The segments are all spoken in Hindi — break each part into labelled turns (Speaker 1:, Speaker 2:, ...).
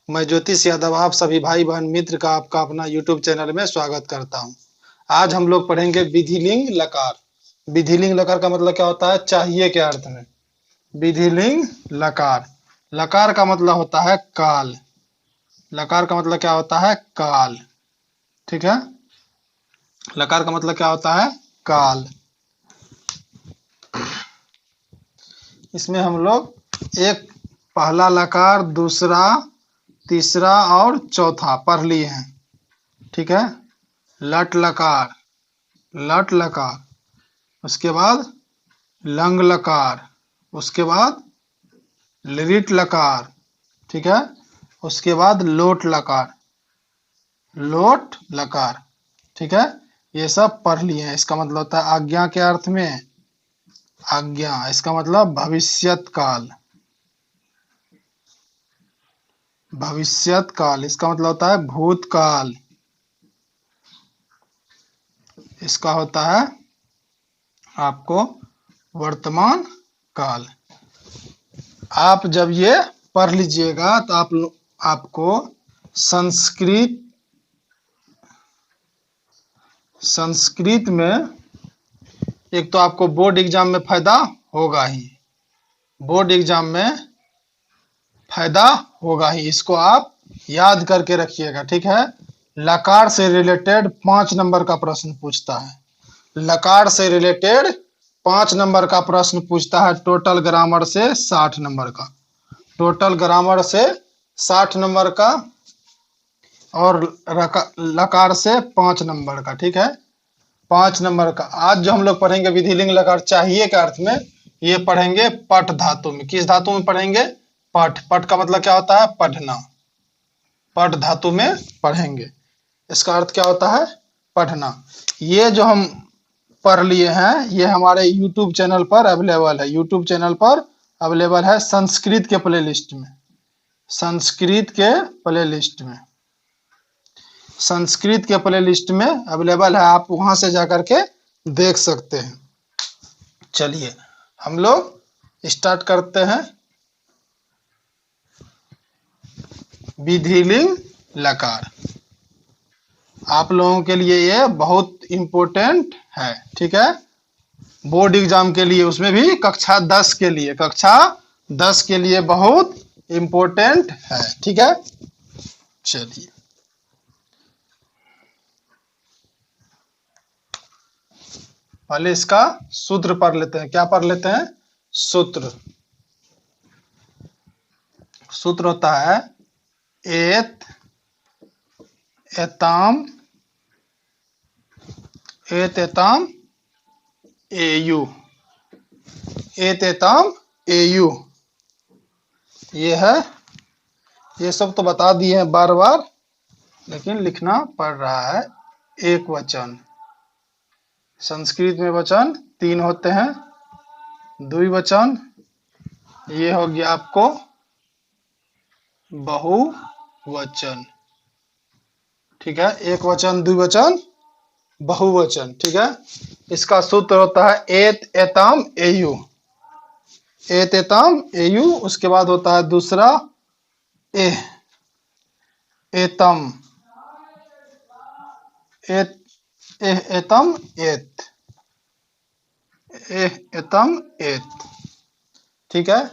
Speaker 1: मैं ज्योतिष यादव आप सभी भाई बहन मित्र का आपका अपना यूट्यूब चैनल में स्वागत करता हूं। आज हम लोग पढ़ेंगे विधिलिंग लकार। विधिलिंग लकार का मतलब क्या होता है? चाहिए के अर्थ में। विधिलिंग लकार। लकार का मतलब होता है काल। लकार का मतलब क्या होता है? काल। ठीक है। लकार का मतलब क्या होता है? काल। इसमें हम लोग एक पहला लकार, दूसरा, तीसरा और चौथा पढ़ लिए हैं। ठीक है। लट लकार, लट लकार, उसके बाद लंग लकार, उसके बाद लिट लकार। ठीक है। उसके बाद लोट लकार, लोट लकार। ठीक है। ये सब पढ़ लिए हैं। इसका मतलब होता है आज्ञा के अर्थ में आज्ञा। इसका मतलब भविष्यत काल। भविष्यत काल इसका मतलब होता है भूतकाल। इसका होता है आपको वर्तमान काल। आप जब ये पढ़ लीजिएगा तो आपको संस्कृत संस्कृत में एक तो आपको बोर्ड एग्जाम में फायदा होगा ही। बोर्ड एग्जाम में फायदा होगा ही। इसको आप याद करके रखिएगा। ठीक है। लकार से रिलेटेड 5 नंबर का प्रश्न पूछता है। लकार से रिलेटेड 5 नंबर का प्रश्न पूछता है। टोटल ग्रामर से 60 नंबर का। टोटल ग्रामर से 60 नंबर का और लकार से 5 नंबर का। ठीक है। 5 नंबर का। आज जो हम लोग पढ़ेंगे विधिलिंग लकार चाहिए के अर्थ में, ये पढ़ेंगे पठ धातु में। किस धातु में पढ़ेंगे? पठ। पठ का मतलब क्या होता है? पढ़ना। पठ धातु में पढ़ेंगे। इसका अर्थ क्या होता है? पढ़ना। ये जो हम पढ़ लिए हैं ये हमारे YouTube चैनल पर अवेलेबल है। YouTube चैनल पर अवेलेबल है संस्कृत के प्लेलिस्ट में। संस्कृत के प्लेलिस्ट में। संस्कृत के प्लेलिस्ट में अवेलेबल है। आप वहां से जाकर के देख सकते हैं। चलिए हम लोग स्टार्ट करते हैं। विधिलिंग लकार आप लोगों के लिए ये बहुत इंपॉर्टेंट है। ठीक है। बोर्ड एग्जाम के लिए, उसमें भी कक्षा 10 के लिए, कक्षा 10 के लिए बहुत इंपॉर्टेंट है। ठीक है। चलिए पहले इसका सूत्र पढ़ लेते हैं। क्या पढ़ लेते हैं? सूत्र। सूत्र होता है एत एताम एत एताम एयु। एत एताम एयु। ये है। ये सब तो बता दिए हैं बार बार, लेकिन लिखना पड़ रहा है। एक वचन। संस्कृत में वचन 3 होते हैं। द्विवचन ये हो गया आपको बहुवचन। ठीक है। एक वचन, द्विवचन, बहुवचन। ठीक है। इसका सूत्र होता है एत एताम एयु। एत एताम एयु। उसके बाद होता है दूसरा एह एतम। एत एह एतम एत। एह एतम एत। ठीक है।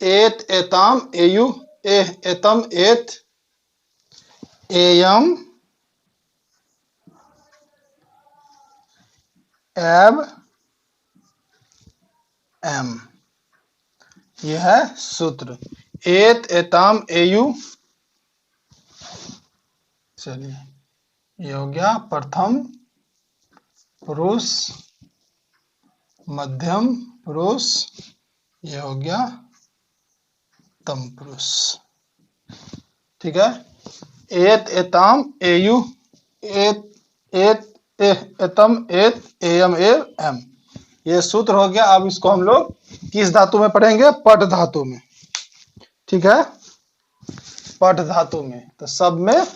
Speaker 1: एत एताम एयु। एह एतम एत। एयम एब एम। यह है सूत्र। एत एताम एयु। चलिए ये हो गया प्रथम पुरुष, मध्यम पुरुष, ये हो गया तम पुरुष। ठीक है। एत एताम एयु। एत एत एह एतम एत एयम एव एम। ये सूत्र हो गया। अब इसको हम लोग किस धातु में पढ़ेंगे? पठ धातु में। ठीक है। पठ धातु में। तो सब में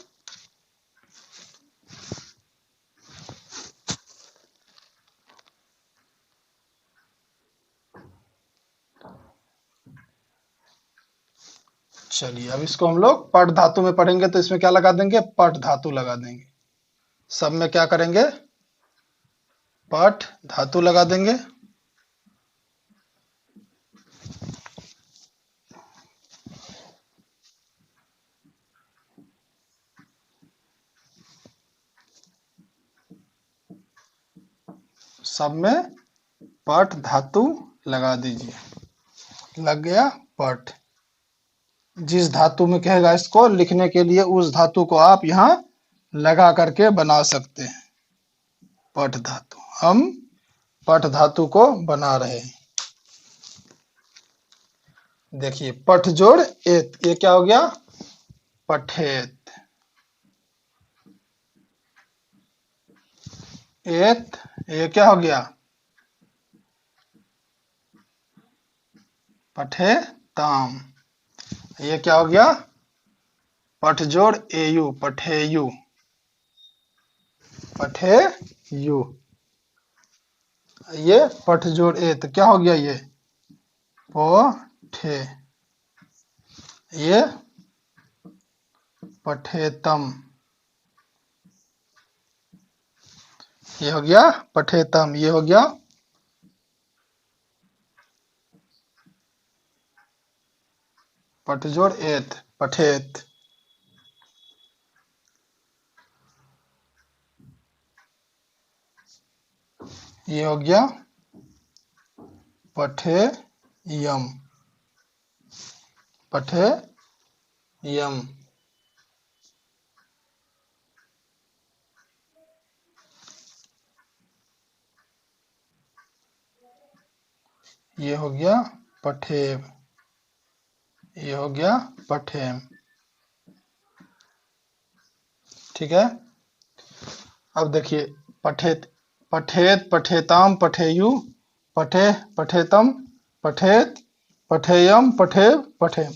Speaker 1: चलिए अब इसको हम लोग पट धातु में पढ़ेंगे तो इसमें क्या लगा देंगे, पट धातु लगा देंगे। सब में क्या करेंगे, पट धातु लगा देंगे। सब में पट धातु लगा दीजिए। लग गया पट। जिस धातु में कहेगा इसको लिखने के लिए उस धातु को आप यहाँ लगा करके बना सकते हैं। पट धातु, हम पट धातु को बना रहे हैं। देखिए पठ जोड़ एत, ये क्या हो गया, पठेत। एत, ये क्या हो गया, पठेताम। ये क्या हो गया, पठ जोड़ एयु, पठेयु, पठेयु। ये पठ जोड़ एत क्या हो गया, ये पठे। ये पठेतम, ये हो गया पठेतम। ये हो गया पठ जोड़ एत, पठेत। ये हो गया पठेयम, पठेयम। ये हो गया पठेव, ये हो गया पठेम। ठीक है। अब देखिए पठेत, पठेत, पठेताम, पठेयु, पठे, पठेतम, पठेत, पठेयम, पठेव, पठेम।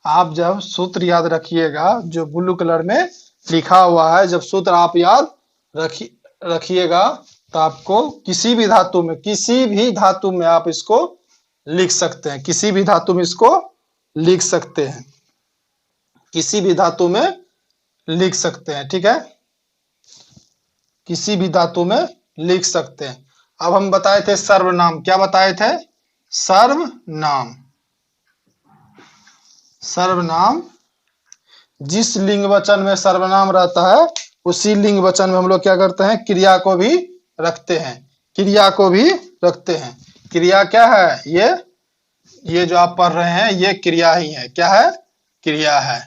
Speaker 1: आप जब सूत्र याद रखिएगा जो ब्लू कलर में लिखा हुआ है, जब सूत्र आप याद रखिएगा तो आपको किसी भी धातु में, किसी भी धातु में आप इसको लिख सकते हैं। किसी भी धातु में इसको लिख सकते हैं, किसी भी धातु में लिख सकते हैं। ठीक है, किसी भी धातु में लिख सकते हैं। अब हम बताए थे सर्वनाम, क्या बताए थे, सर्वनाम। सर्वनाम, जिस लिंग वचन में सर्वनाम रहता है उसी लिंग वचन में हम लोग क्या करते हैं, क्रिया को भी रखते हैं, क्रिया को भी रखते हैं। क्रिया क्या है, ये जो आप पढ़ रहे हैं ये क्रिया ही है। क्या है, क्रिया है,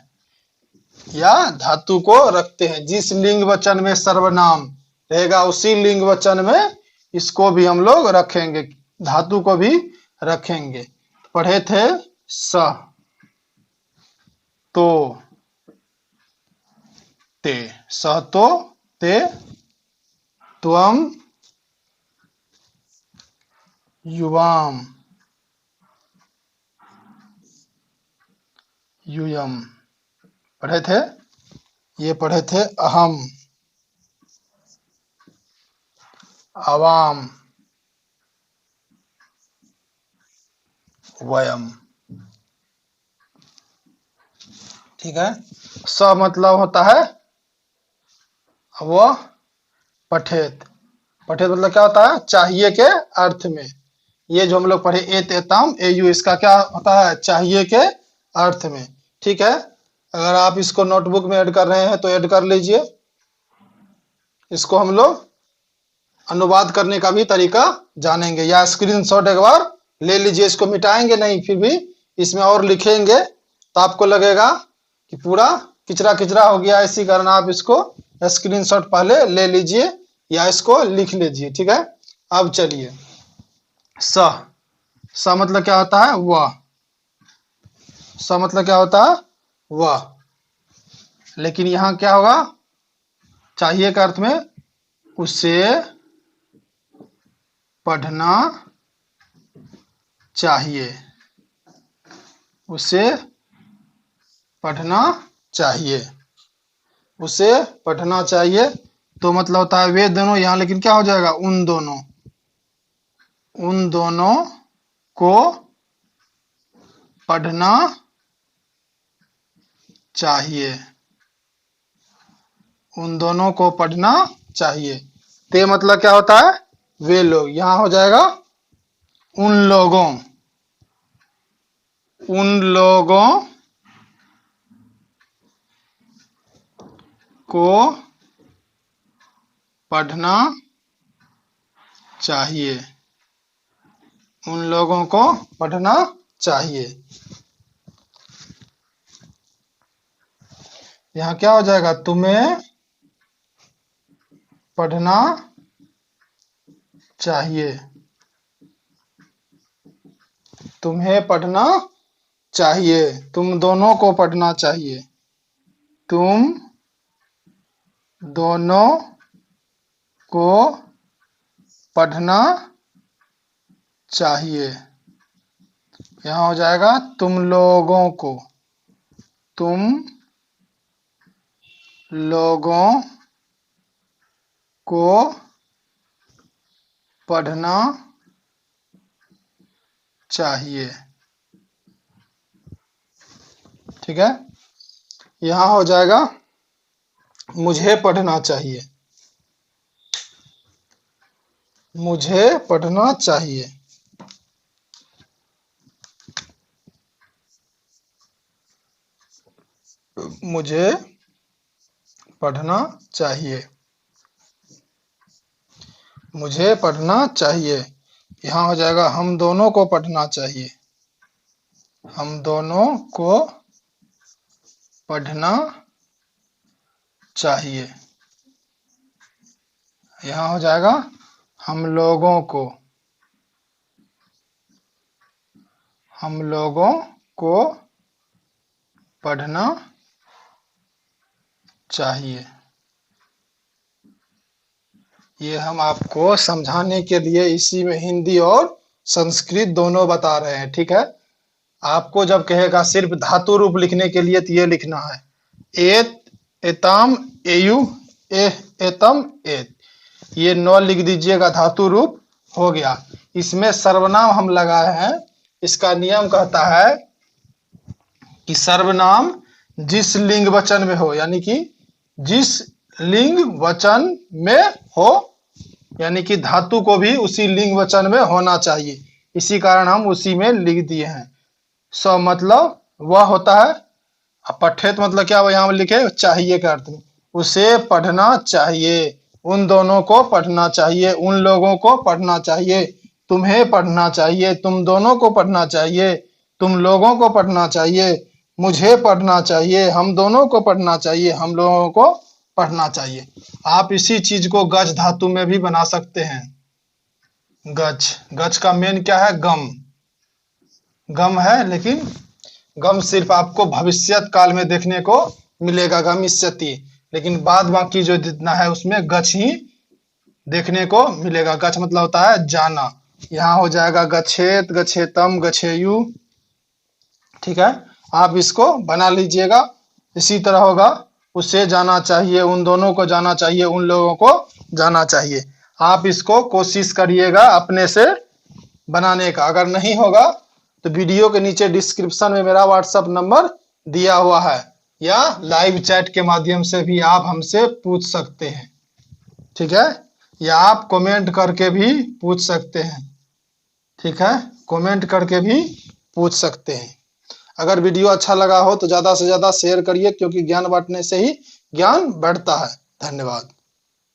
Speaker 1: या धातु को रखते हैं। जिस लिंग वचन में सर्वनाम रहेगा उसी लिंग वचन में इसको भी हम लोग रखेंगे, धातु को भी रखेंगे। पढ़े थे स, तो, ते, सह तो, ते, त्वम, युवाम, यूयम। पढ़े थे, ये पढ़े थे अहम, आवाम, वयम। ठीक है। स मतलब होता है वह, पठेत, पठेत मतलब क्या होता है, चाहिए के अर्थ में। ये जो हम लोग पढ़े एत, एताम, एयु, इसका क्या होता है, चाहिए के अर्थ में। ठीक है। अगर आप इसको नोटबुक में ऐड कर रहे हैं तो ऐड कर लीजिए। इसको हम लोग अनुवाद करने का भी तरीका जानेंगे, या स्क्रीनशॉट एक बार ले लीजिए। इसको मिटाएंगे नहीं, फिर भी इसमें और लिखेंगे तो आपको लगेगा कि पूरा किचरा किचरा हो गया। इसी कारण आप इसको स्क्रीनशॉट पहले ले लीजिए या इसको लिख लीजिए। ठीक है। अब चलिए, स, स मतलब क्या होता है, वह। स मतलब क्या होता है, वह। लेकिन यहां क्या होगा, चाहिए का अर्थ में उसे पढ़ना चाहिए, उसे पढ़ना चाहिए, उसे पढ़ना चाहिए। तो मतलब होता है वे दोनों, यहां लेकिन क्या हो जाएगा, उन दोनों, उन दोनों को पढ़ना चाहिए, उन दोनों को पढ़ना चाहिए। ते मतलब क्या होता है? वे लोग। यहां हो जाएगा उन लोगों, उन लोगों को पढ़ना चाहिए, उन लोगों को पढ़ना चाहिए। यहां क्या हो जाएगा? तुम्हें पढ़ना चाहिए, तुम्हें पढ़ना चाहिए, तुम दोनों को पढ़ना चाहिए, तुम दोनों को पढ़ना चाहिए। यहां हो जाएगा तुम लोगों को, तुम लोगों को पढ़ना चाहिए। ठीक है। यहां हो जाएगा मुझे पढ़ना चाहिए, मुझे पढ़ना चाहिए। मुझे पढ़ना चाहिए, मुझे पढ़ना चाहिए। यहां हो जाएगा हम दोनों को पढ़ना चाहिए, हम दोनों को पढ़ना चाहिए। यहां हो जाएगा हम लोगों को, हम लोगों को पढ़ना चाहिए। ये हम आपको समझाने के लिए इसी में हिंदी और संस्कृत दोनों बता रहे हैं। ठीक है। आपको जब कहेगा सिर्फ धातु रूप लिखने के लिए तो ये लिखना है एत, एताम, एयु, एतम, एत। ये 9 लिख दीजिएगा, धातु रूप हो गया। इसमें सर्वनाम हम लगाए हैं। इसका नियम कहता है कि सर्वनाम जिस लिंग वचन में हो, यानी कि जिस लिंग वचन में हो, यानी कि धातु को भी उसी लिंग वचन में होना चाहिए। इसी कारण हम उसी में लिख दिए हैं। स मतलब वह होता है, पठेत मतलब क्या? वो यहाँ लिखे चाहिए के अर्थ में। उसे पढ़ना चाहिए, उन दोनों को पढ़ना चाहिए, उन लोगों को पढ़ना चाहिए, तुम्हें पढ़ना चाहिए, तुम दोनों को पढ़ना चाहिए, तुम लोगों को पढ़ना चाहिए, मुझे पढ़ना चाहिए, हम दोनों को पढ़ना चाहिए, हम लोगों को पढ़ना चाहिए। आप इसी चीज को गज धातु में भी बना सकते हैं। गज, गज का मेन क्या है? गम, गम है, लेकिन गम सिर्फ आपको भविष्यत काल में देखने को मिलेगा, गमिष्यति। लेकिन बाद बाकी जो जितना है उसमें गच ही देखने को मिलेगा। गच मतलब होता है जाना। यहाँ हो जाएगा गच्छेत, गच्छेतम, गच्छेयु। ठीक है। आप इसको बना लीजिएगा। इसी तरह होगा उसे जाना चाहिए, उन दोनों को जाना चाहिए, उन लोगों को जाना चाहिए। आप इसको कोशिश करिएगा अपने से बनाने का। अगर नहीं होगा तो वीडियो के नीचे डिस्क्रिप्शन में मेरा व्हाट्सएप नंबर दिया हुआ है, या लाइव चैट के माध्यम से भी आप हमसे पूछ सकते हैं। ठीक है। या आप कमेंट करके भी पूछ सकते हैं। ठीक है। कमेंट करके भी पूछ सकते हैं। अगर वीडियो अच्छा लगा हो तो ज्यादा से ज्यादा शेयर करिए, क्योंकि ज्ञान बांटने से ही ज्ञान बढ़ता है। धन्यवाद।